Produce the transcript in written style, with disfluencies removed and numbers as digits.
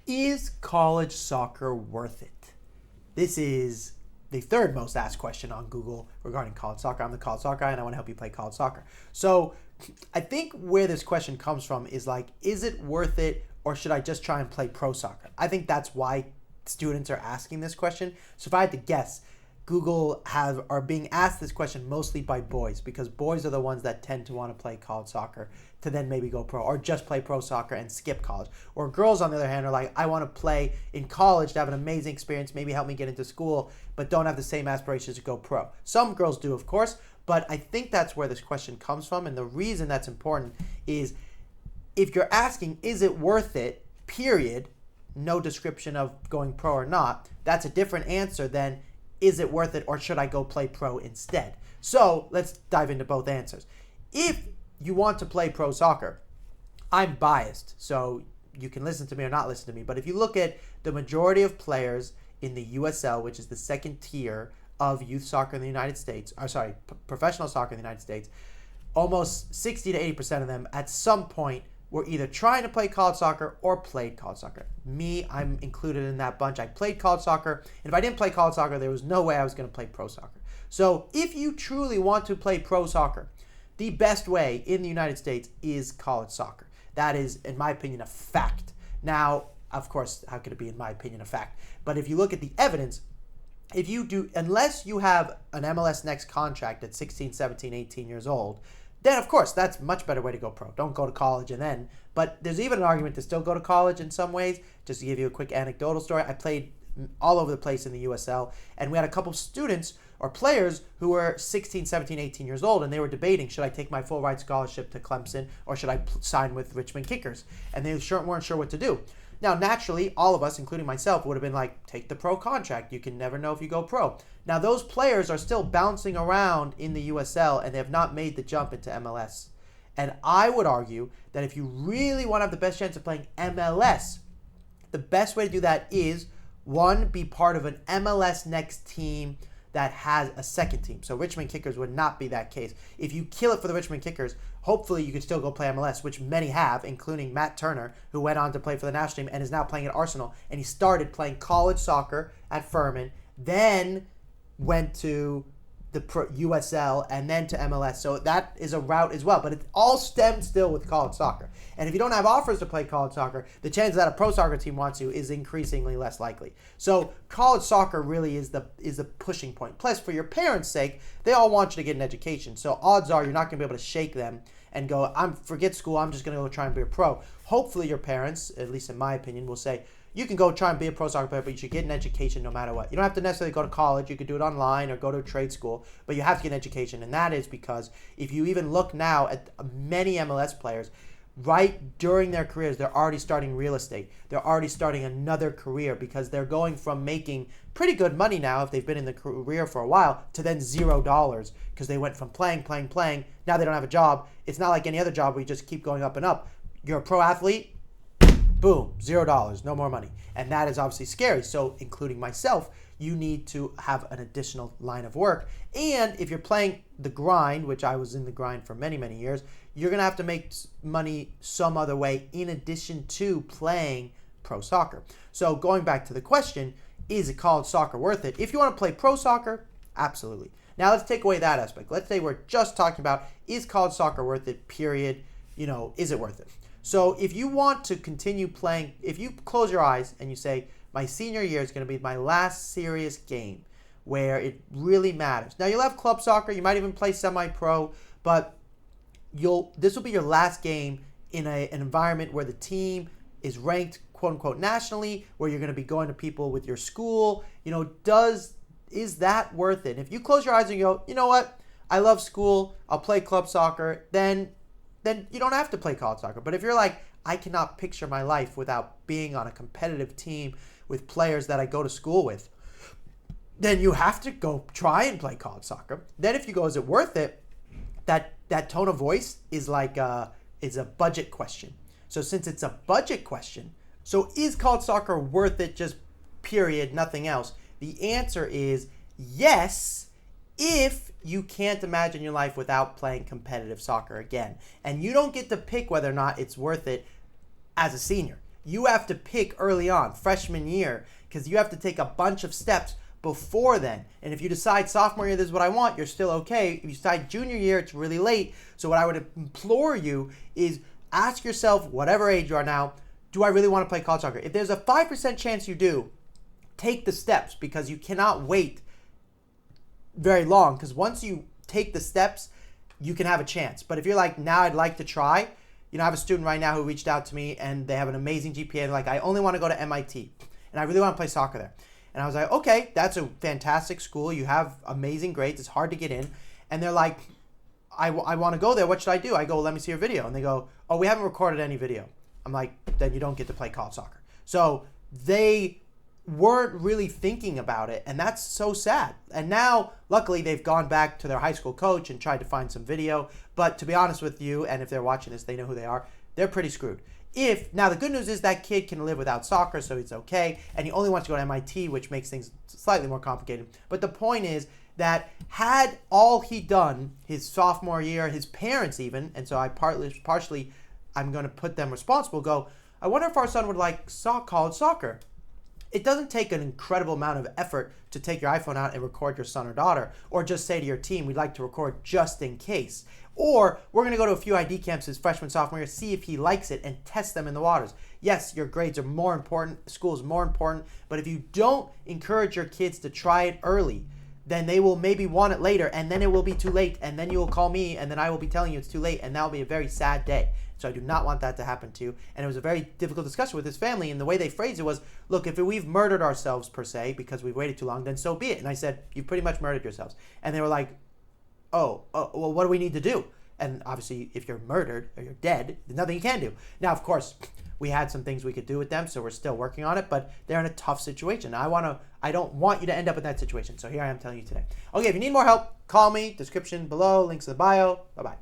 Is college soccer worth it? This is the third most asked question on Google regarding college soccer. I'm the college soccer guy and I want to help you play college soccer. So I think where this question comes from is like, is it worth it or should I just try and play pro soccer? I think that's why students are asking this question. So if I had to guess, Google are being asked this question mostly by boys because boys are the ones that tend to want to play college soccer to then maybe go pro or just play pro soccer and skip college. Or girls, on the other hand, are like, I want to play in college to have an amazing experience, maybe help me get into school, but don't have the same aspirations to go pro. Some girls do, of course, but I think that's where this question comes from. And the reason that's important is if you're asking, is it worth it, period, no description of going pro or not, that's a different answer than is it worth it or should I go play pro instead? So let's dive into both answers. If you want to play pro soccer, I'm biased, so you can listen to me or not listen to me, but if you look at the majority of players in the USL, which is the second tier of youth soccer in the United States, professional soccer in the United States, almost 60 to 80% of them at some point were either trying to play college soccer or played college soccer. Me, I'm included in that bunch. I played college soccer, and if I didn't play college soccer, there was no way I was going to play pro soccer. So if you truly want to play pro soccer, the best way in the United States is college soccer. That is, in my opinion, a fact. Now, of course, how could it be, in my opinion, a fact? But if you look at the evidence, if you do, unless you have an MLS Next contract at 16, 17, 18 years old, then of course that's a much better way to go pro. Don't go to college and then, but there's even an argument to still go to college in some ways. Just to give you a quick anecdotal story, I played all over the place in the USL, and we had a couple students or players who were 16, 17, 18 years old, and they were debating, should I take my full ride scholarship to Clemson or should I sign with Richmond Kickers? And they weren't sure what to do. Now, naturally, all of us, including myself, would have been like, take the pro contract. You can never know if you go pro. Now, those players are still bouncing around in the USL, and they have not made the jump into MLS. And I would argue that if you really want to have the best chance of playing MLS, the best way to do that is, one, be part of an MLS Next team that has a second team. So Richmond Kickers would not be that case. If you kill it for the Richmond Kickers, hopefully you can still go play MLS, which many have, including Matt Turner, who went on to play for the national team and is now playing at Arsenal. And he started playing college soccer at Furman, then went to the USL and then to MLS. So that is a route as well. But it all stemmed still with college soccer. And if you don't have offers to play college soccer, the chance that a pro soccer team wants you is increasingly less likely. So college soccer really is the pushing point. Plus, for your parents' sake, they all want you to get an education. So odds are you're not going to be able to shake them and go, forget school, I'm just going to go try and be a pro. Hopefully your parents, at least in my opinion, will say, you can go try and be a pro soccer player, but you should get an education no matter what. You don't have to necessarily go to college. You could do it online or go to a trade school, but you have to get an education. And that is because if you even look now at many MLS players, right during their careers, they're already starting real estate. They're already starting another career because they're going from making pretty good money now if they've been in the career for a while to then $0 because they went from playing. Now they don't have a job. It's not like any other job where you just keep going up and up. You're a pro athlete. Boom, $0, no more money. And that is obviously scary. So including myself, you need to have an additional line of work. And if you're playing the grind, which I was in the grind for many, many years, you're going to have to make money some other way in addition to playing pro soccer. So going back to the question, is college soccer worth it? If you want to play pro soccer, absolutely. Now let's take away that aspect. Let's say we're just talking about, is college soccer worth it, period? Is it worth it? So if you want to continue playing, if you close your eyes and you say, my senior year is going to be my last serious game where it really matters. Now you'll have club soccer, you might even play semi-pro, but this will be your last game in an environment where the team is ranked, quote unquote, nationally, where you're going to be going to people with your school. Is that worth it? If you close your eyes and you go, you know what, I love school, I'll play club soccer, then you don't have to play college soccer. But if you're like, I cannot picture my life without being on a competitive team with players that I go to school with, then you have to go try and play college soccer. Then if you go, is it worth it? That tone of voice is like is a budget question. So since it's a budget question, so is college soccer worth it, just period, nothing else? The answer is yes, if you can't imagine your life without playing competitive soccer again. And you don't get to pick whether or not it's worth it as a senior. you have to pick early on, freshman year, because you have to take a bunch of steps before then. And if you decide sophomore year, this is what I want, you're still okay. If you decide junior year, it's really late. So what I would implore you is ask yourself, whatever age you are now, do I really want to play college soccer? If there's a 5% chance you do, take the steps, because you cannot wait very long, because once you take the steps, you can have a chance. But if you're like, now I'd like to try, I have a student right now who reached out to me and they have an amazing GPA. They're like, I only want to go to MIT and I really want to play soccer there. And I was like, okay, that's a fantastic school. You have amazing grades. It's hard to get in. And they're like, I want to go there. What should I do? I go, let me see your video. And they go, oh, we haven't recorded any video. I'm like, then you don't get to play college soccer. So they weren't really thinking about it, and that's so sad. And now, luckily, they've gone back to their high school coach and tried to find some video. But to be honest with you, and if they're watching this, they know who they are, they're pretty screwed. Now the good news is that kid can live without soccer, so it's okay, and he only wants to go to MIT, which makes things slightly more complicated. But the point is that had all he done his sophomore year, his parents even, and so I partially I'm going to put them responsible, go, I wonder if our son would like college soccer. It doesn't take an incredible amount of effort to take your iPhone out and record your son or daughter, or just say to your team, we'd like to record just in case. Or we're going to go to a few ID camps his freshman, sophomore year, see if he likes it and test them in the waters. Yes, your grades are more important, school is more important, but if you don't encourage your kids to try it early, then they will maybe want it later, and then it will be too late, and then you will call me, and then I will be telling you it's too late, and that will be a very sad day. So I do not want that to happen to you. And it was a very difficult discussion with his family, and the way they phrased it was, look, if we've murdered ourselves, per se, because we've waited too long, then so be it. And I said, you've pretty much murdered yourselves. And they were like, well, what do we need to do? And obviously, if you're murdered or you're dead, there's nothing you can do. Now, of course, we had some things we could do with them, so we're still working on it, but they're in a tough situation. I don't want you to end up in that situation. So here I am telling you today. Okay, if you need more help, call me, description below, links in the bio. Bye-bye.